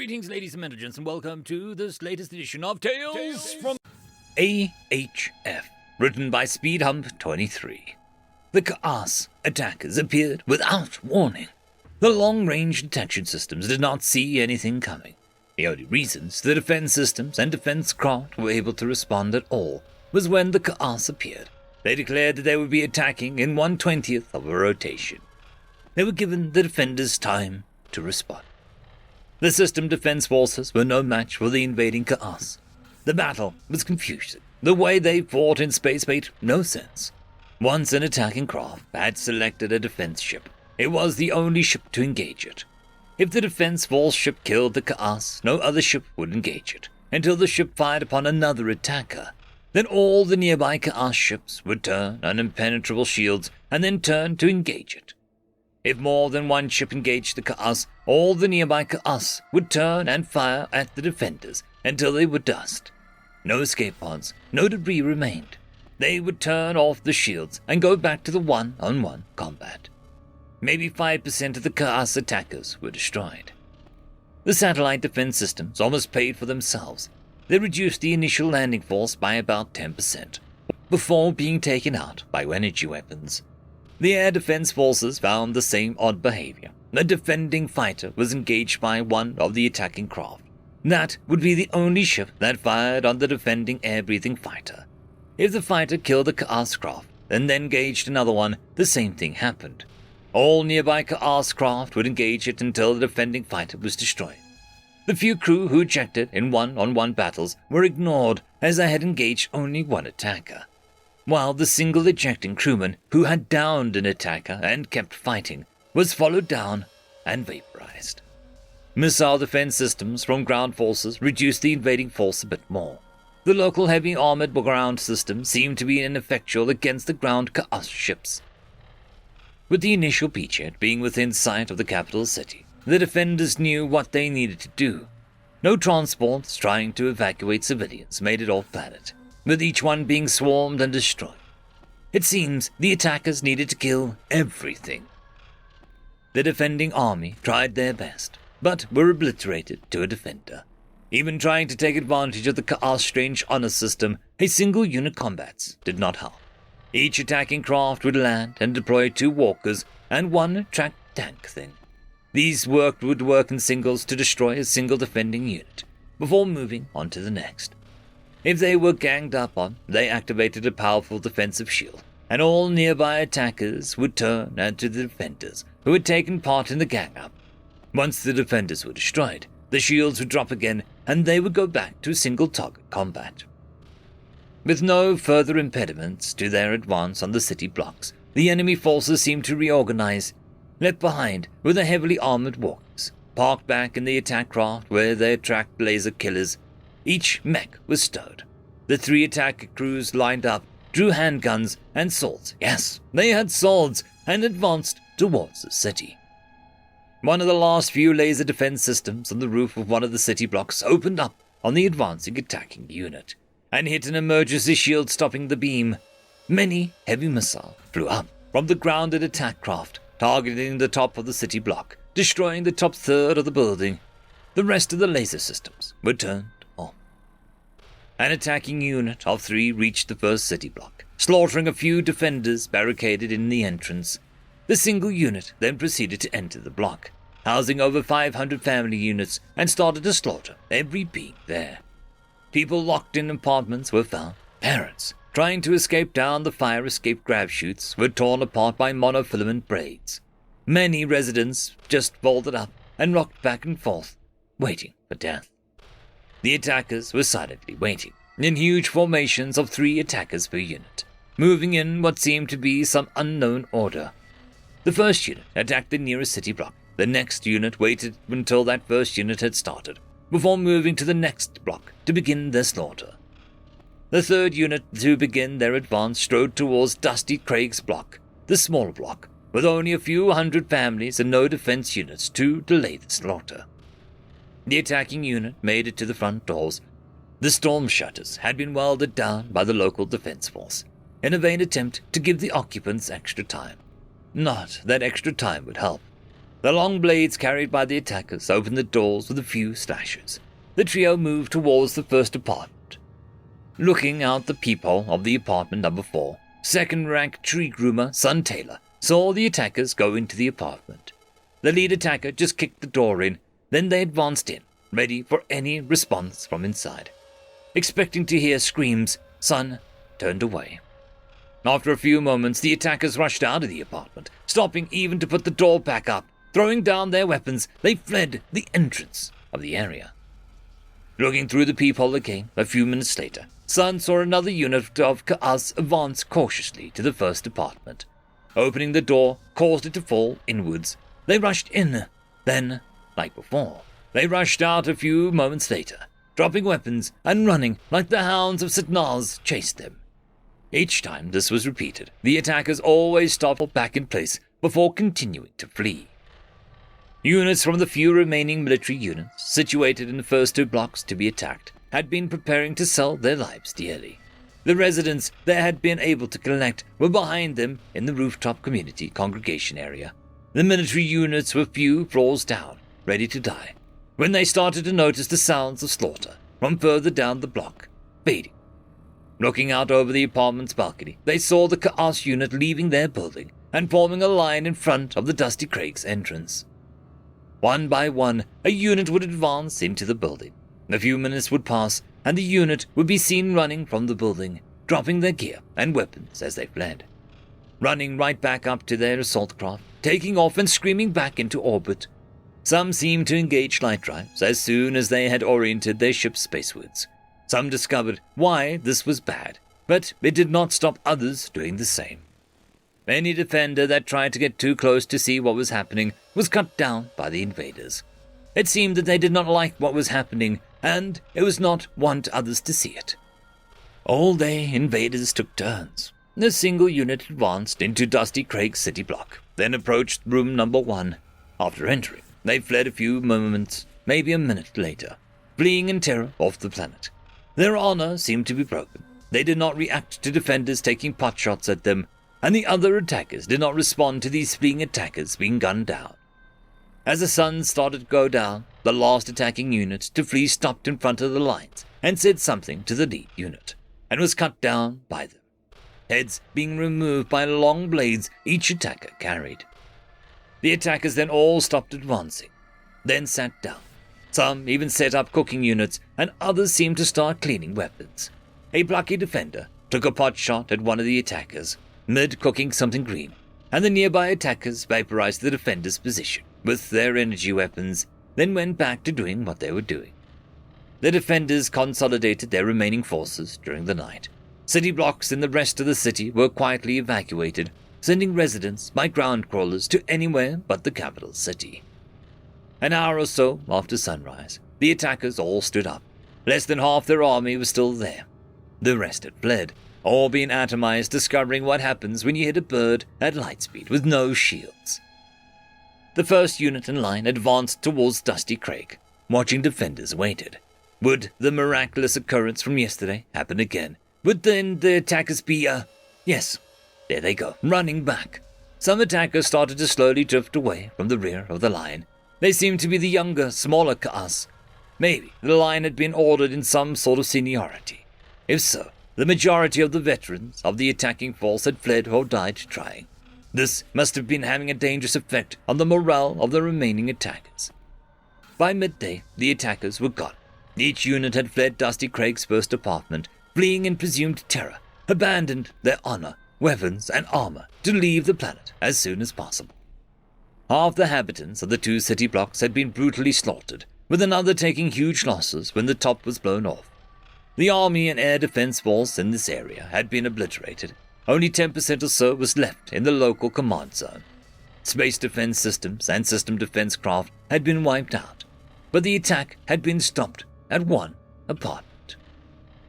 Greetings, ladies and gentlemen, and welcome to this latest edition of Tales from AHF, written by Speedhump23. The Chaos attackers appeared without warning. The long-range detection systems did not see anything coming. The only reasons the defense systems and defense craft were able to respond at all was when the Chaos appeared. They declared that they would be attacking in 1/20th of a rotation. They were given the defenders time to respond. The system defense forces were no match for the invading Chaos. The battle was confusing. The way they fought in space made no sense. Once an attacking craft had selected a defense ship, it was the only ship to engage it. If the defense force ship killed the Chaos, no other ship would engage it, until the ship fired upon another attacker. Then all the nearby Chaos ships would turn on impenetrable shields and then turn to engage it. If more than one ship engaged the Chaos, all the nearby Chaos would turn and fire at the defenders until they were dust. No escape pods, no debris remained. They would turn off the shields and go back to the one-on-one combat. Maybe 5% of the Chaos attackers were destroyed. The satellite defense systems almost paid for themselves. They reduced the initial landing force by about 10%, before being taken out by energy weapons. The air defense forces found the same odd behavior. The defending fighter was engaged by one of the attacking craft. That would be the only ship that fired on the defending air-breathing fighter. If the fighter killed the Chaos craft and then engaged another one, the same thing happened. All nearby Chaos craft would engage it until the defending fighter was destroyed. The few crew who ejected in one-on-one battles were ignored as they had engaged only one attacker, while the single ejecting crewman who had downed an attacker and kept fighting was followed down and vaporized. Missile defense systems from ground forces reduced the invading force a bit more. The local heavy armored ground system seemed to be ineffectual against the ground Chaos ships. With the initial beachhead being within sight of the capital city, the defenders knew what they needed to do. No transports trying to evacuate civilians made it off-planet, with each one being swarmed and destroyed. It seems the attackers needed to kill everything. The defending army tried their best, but were obliterated to a defender. Even trying to take advantage of the Chaos strange honor system, a single unit combats did not help. Each attacking craft would land and deploy 2 walkers and 1 tracked tank thing. These would work in singles to destroy a single defending unit, before moving on to the next. If they were ganged up on, they activated a powerful defensive shield, and all nearby attackers would turn to the defenders who had taken part in the gang-up. Once the defenders were destroyed, the shields would drop again, and they would go back to single-target combat. With no further impediments to their advance on the city blocks, the enemy forces seemed to reorganize. Left behind were the heavily armored walkers, parked back in the attack craft where they tracked laser killers. Each mech was stowed. The 3 attacker crews lined up, drew handguns and swords. Yes, they had swords, and advanced towards the city. One of the last few laser defense systems on the roof of one of the city blocks opened up on the advancing attacking unit, and hit an emergency shield stopping the beam. Many heavy missiles flew up from the grounded attack craft, targeting the top of the city block, destroying the top third of the building. The rest of the laser systems were turned off. An attacking unit of 3 reached the first city block, slaughtering a few defenders barricaded in the entrance. The single unit then proceeded to enter the block, housing over 500 family units, and started to slaughter every being there. People locked in apartments were found. Parents trying to escape down the fire escape grab chutes were torn apart by monofilament braids. Many residents just folded up and rocked back and forth, waiting for death. The attackers were silently waiting, in huge formations of 3 attackers per unit, moving in what seemed to be some unknown order. The first unit attacked the nearest city block. The next unit waited until that first unit had started, before moving to the next block to begin their slaughter. The third unit to begin their advance strode towards Dusty Craig's block, the small block, with only a few hundred families and no defense units to delay the slaughter. The attacking unit made it to the front doors. The storm shutters had been welded down by the local defense force, in a vain attempt to give the occupants extra time. Not that extra time would help. The long blades carried by the attackers opened the doors with a few slashes. The trio moved towards the first apartment. Looking out the peephole of the apartment number 4, second-rank tree groomer Son Taylor saw the attackers go into the apartment. The lead attacker just kicked the door in, then they advanced in, ready for any response from inside. Expecting to hear screams, Son turned away. After a few moments, the attackers rushed out of the apartment, stopping even to put the door back up. Throwing down their weapons, they fled the entrance of the area. Looking through the peephole again, a few minutes later, Son saw another unit of Ka'as advance cautiously to the first apartment. Opening the door caused it to fall inwards. They rushed in. Then, like before, they rushed out a few moments later, dropping weapons and running like the hounds of Sitnaz chased them. Each time this was repeated, the attackers always stopped back in place before continuing to flee. Units from the few remaining military units situated in the first 2 blocks to be attacked had been preparing to sell their lives dearly. The residents they had been able to collect were behind them in the rooftop community congregation area. The military units were few floors down, ready to die, when they started to notice the sounds of slaughter from further down the block, fading. Looking out over the apartment's balcony, they saw the Ka'as unit leaving their building and forming a line in front of the Dusty Craig's entrance. One by one, a unit would advance into the building. A few minutes would pass, and the unit would be seen running from the building, dropping their gear and weapons as they fled. Running right back up to their assault craft, taking off and screaming back into orbit. Some seemed to engage light drives as soon as they had oriented their ships spacewards. Some discovered why this was bad, but it did not stop others doing the same. Any defender that tried to get too close to see what was happening was cut down by the invaders. It seemed that they did not like what was happening, and it was not want others to see it. All day, invaders took turns. A single unit advanced into Dusty Craig's city block, then approached room number 1. After entering, they fled a few moments, maybe a minute later, fleeing in terror off the planet. Their honor seemed to be broken. They did not react to defenders taking potshots at them, and the other attackers did not respond to these fleeing attackers being gunned down. As the sun started to go down, the last attacking unit to flee stopped in front of the lines and said something to the lead unit, and was cut down by them, heads being removed by long blades each attacker carried. The attackers then all stopped advancing, then sat down. Some even set up cooking units, and others seemed to start cleaning weapons. A plucky defender took a pot shot at one of the attackers, mid-cooking something green, and the nearby attackers vaporized the defender's position with their energy weapons, then went back to doing what they were doing. The defenders consolidated their remaining forces during the night. City blocks in the rest of the city were quietly evacuated, sending residents by ground crawlers to anywhere but the capital city. An hour or so after sunrise, the attackers all stood up. Less than half their army was still there. The rest had fled, all being atomized, discovering what happens when you hit a bird at light speed with no shields. The first unit in line advanced towards Dusty Craig. Watching defenders waited. Would the miraculous occurrence from yesterday happen again? Would then the attackers be, Yes, there they go, running back. Some attackers started to slowly drift away from the rear of the line. They seemed to be the younger, smaller Ka'as. Maybe the line had been ordered in some sort of seniority. If so, the majority of the veterans of the attacking force had fled or died trying. This must have been having a dangerous effect on the morale of the remaining attackers. By midday, the attackers were gone. Each unit had fled Dusty Craig's first apartment, fleeing in presumed terror, abandoned their honor, weapons, and armor to leave the planet as soon as possible. Half the inhabitants of the 2 city blocks had been brutally slaughtered, with another taking huge losses when the top was blown off. The army and air defense force in this area had been obliterated. Only 10% or so was left in the local command zone. Space defense systems and system defense craft had been wiped out, but the attack had been stopped at one apartment.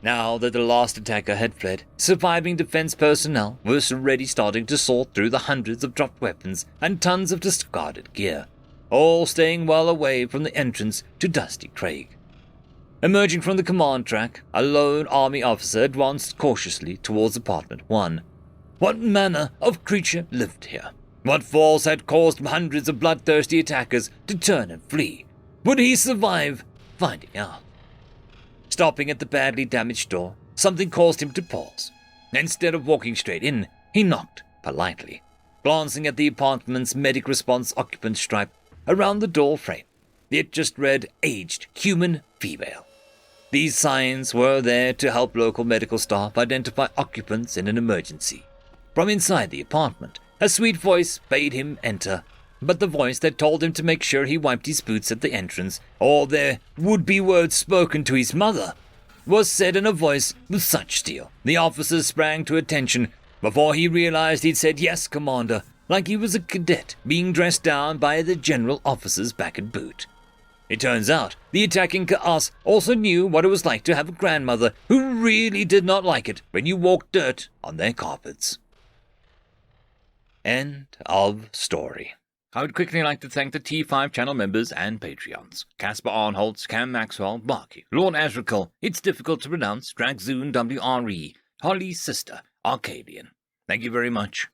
Now that the last attacker had fled, surviving defense personnel were already starting to sort through the hundreds of dropped weapons and tons of discarded gear, all staying well away from the entrance to Dusty Craig. Emerging from the command track, a lone army officer advanced cautiously towards apartment 1. What manner of creature lived here? What force had caused hundreds of bloodthirsty attackers to turn and flee? Would he survive finding out? Stopping at the badly damaged door, something caused him to pause. Instead of walking straight in, he knocked politely, glancing at the apartment's medic response occupant stripe around the door frame. It just read aged human female. These signs were there to help local medical staff identify occupants in an emergency. From inside the apartment, a sweet voice bade him enter, but the voice that told him to make sure he wiped his boots at the entrance, or there would be words spoken to his mother, was said in a voice with such steel. The officer sprang to attention before he realized he'd said yes, Commander, like he was a cadet being dressed down by the general officer's back and boot. It turns out the attacking Chaos also knew what it was like to have a grandmother who really did not like it when you walked dirt on their carpets. End of story. I would quickly like to thank the T5 channel members and Patreons. Casper Arnholtz, Cam Maxwell, Barky, Lord Azrakal, It's Difficult to Pronounce, Dragzoon WRE, Holly's Sister, Arcadian. Thank you very much.